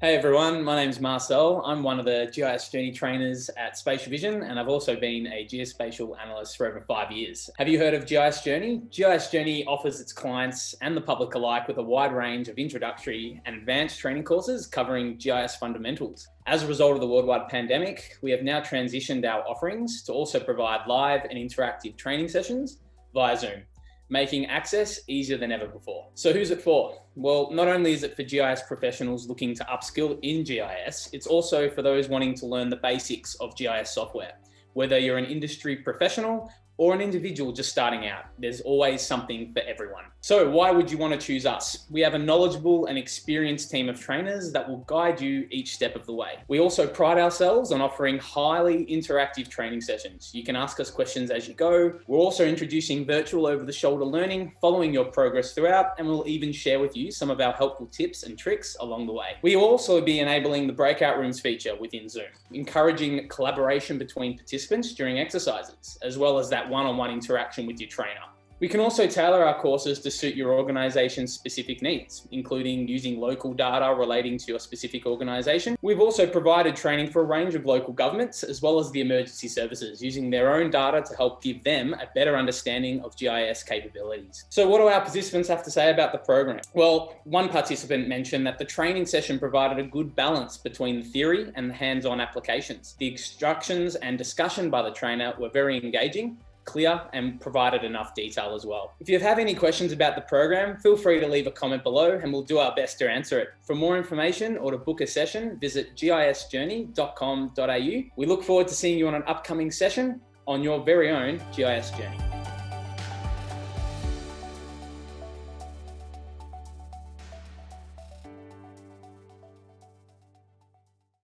Hey everyone, my name is Marcel. I'm one of the GIS Journey trainers at Spatial Vision, and I've also been a geospatial analyst for over 5 years. Have you heard of GIS Journey? GIS Journey offers its clients and the public alike with a wide range of introductory and advanced training courses covering GIS fundamentals. As a result of the worldwide pandemic, we have now transitioned our offerings to also provide live and interactive training sessions via Zoom, making access easier than ever before. So who's it for? Well, not only is it for GIS professionals looking to upskill in GIS, it's also for those wanting to learn the basics of GIS software. Whether you're an industry professional or an individual just starting out, there's always something for everyone. So why would you want to choose us? We have a knowledgeable and experienced team of trainers that will guide you each step of the way. We also pride ourselves on offering highly interactive training sessions. You can ask us questions as you go. We're also introducing virtual over-the-shoulder learning, following your progress throughout, and we'll even share with you some of our helpful tips and tricks along the way. We will also be enabling the Breakout Rooms feature within Zoom, encouraging collaboration between participants during exercises, as well as that one-on-one interaction with your trainer. We can also tailor our courses to suit your organization's specific needs, including using local data relating to your specific organization. We've also provided training for a range of local governments, as well as the emergency services, using their own data to help give them a better understanding of GIS capabilities. So what do our participants have to say about the program? Well, one participant mentioned that the training session provided a good balance between the theory and the hands-on applications. The instructions and discussion by the trainer were very engaging, clear, and provided enough detail as well. If you have any questions about the program, feel free to leave a comment below and we'll do our best to answer it. For more information or to book a session, visit gisjourney.com.au. We look forward to seeing you on an upcoming session on your very own GIS Journey.